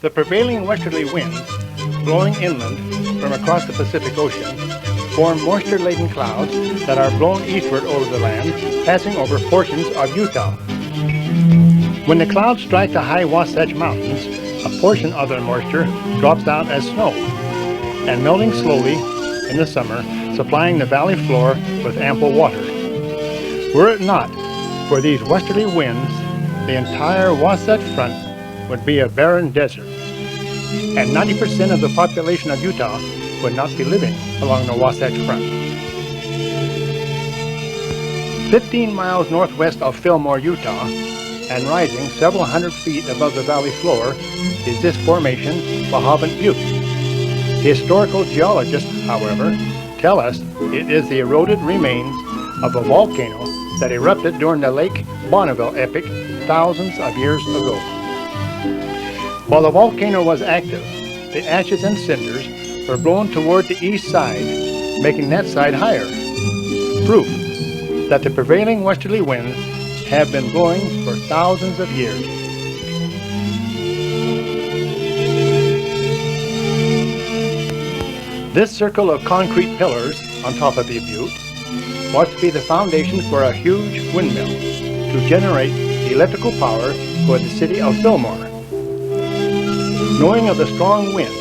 The prevailing westerly winds, blowing inland from across the Pacific Ocean, form moisture-laden clouds that are blown eastward over the land, passing over portions of Utah. When the clouds strike the high Wasatch Mountains, a portion of their moisture drops out as snow, and melting slowly in the summer, supplying the valley floor with ample water. Were it not for these westerly winds, the entire Wasatch Front would be a barren desert, and 90% of the population of Utah would not be living along the Wasatch Front. 15 miles northwest of Fillmore, Utah, and rising several hundred feet above the valley floor is this formation, Bohavant Butte. Historical geologists, however, tell us it is the eroded remains of a volcano that erupted during the Lake Bonneville epoch thousands of years ago. While the volcano was active, the ashes and cinders were blown toward the east side, making that side higher. Proof that the prevailing westerly winds have been blowing for thousands of years. This circle of concrete pillars on top of the butte was to be the foundation for a huge windmill to generate electrical power for the city of Fillmore. Knowing of the strong winds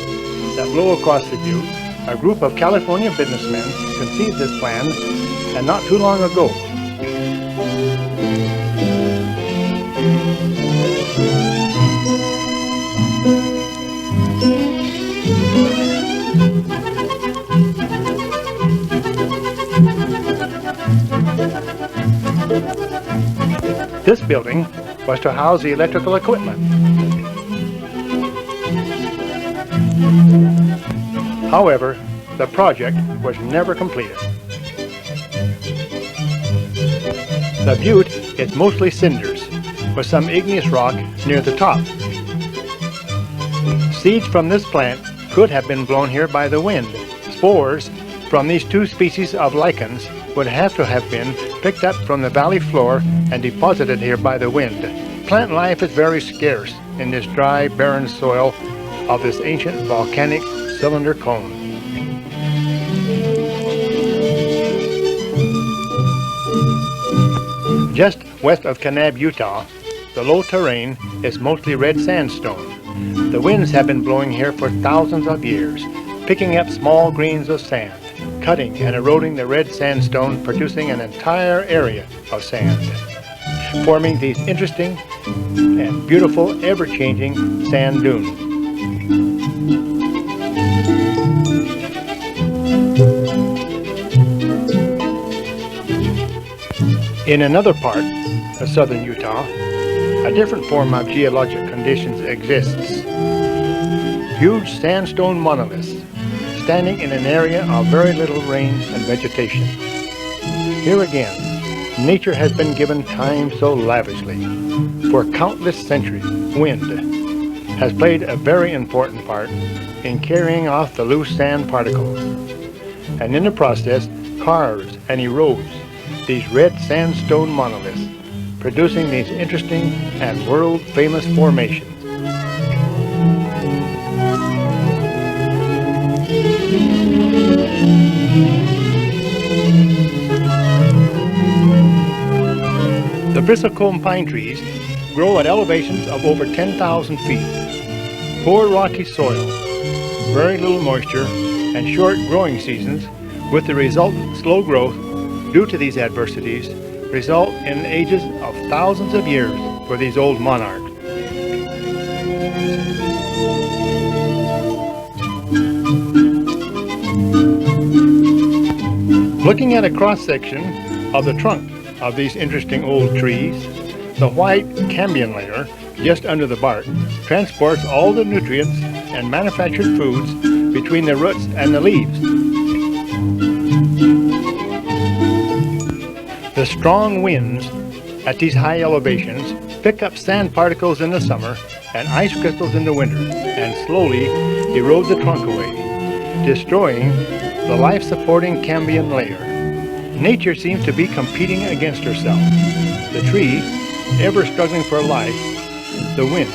that blow across the butte, a group of California businessmen conceived this plan, and not too long ago. This building was to house the electrical equipment. However, the project was never completed. The butte is mostly cinders, with some igneous rock near the top. Seeds from this plant could have been blown here by the wind. Spores from these two species of lichens would have to have been picked up from the valley floor and deposited here by the wind. Plant life is very scarce in this dry, barren soil of this ancient volcanic cylinder cone. Just west of Kanab, Utah, the low terrain is mostly red sandstone. The winds have been blowing here for thousands of years, picking up small grains of sand, cutting and eroding the red sandstone, producing an entire area of sand, forming these interesting and beautiful, ever-changing sand dunes. In another part of southern Utah, a different form of geologic conditions exists. Huge sandstone monoliths standing in an area of very little rain and vegetation. Here again, nature has been given time so lavishly. For countless centuries, wind has played a very important part in carrying off the loose sand particles, and in the process carves and erodes these red sandstone monoliths, producing these interesting and world-famous formations. The bristlecone pine trees grow at elevations of over 10,000 feet. Poor rocky soil, very little moisture, and short growing seasons, with the resultant slow growth due to these adversities, result in ages of thousands of years for these old monarchs. Looking at a cross-section of the trunk of these interesting old trees, the white cambium layer just under the bark transports all the nutrients and manufactured foods between the roots and the leaves. The strong winds at these high elevations pick up sand particles in the summer and ice crystals in the winter and slowly erode the trunk away, destroying the life-supporting cambium layer. Nature seems to be competing against herself. The tree, ever struggling for life, the wind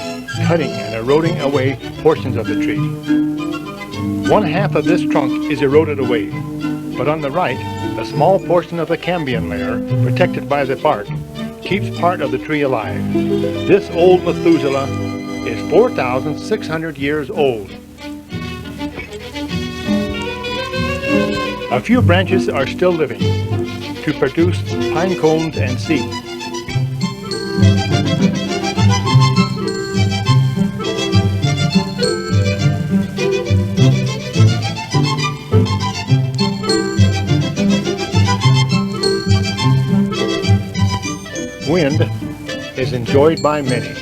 cutting and eroding away portions of the tree. One half of this trunk is eroded away, but on the right, a small portion of the cambium layer, protected by the bark, keeps part of the tree alive. This old Methuselah is 4,600 years old. A few branches are still living to produce pine cones and seeds. Wind is enjoyed by many.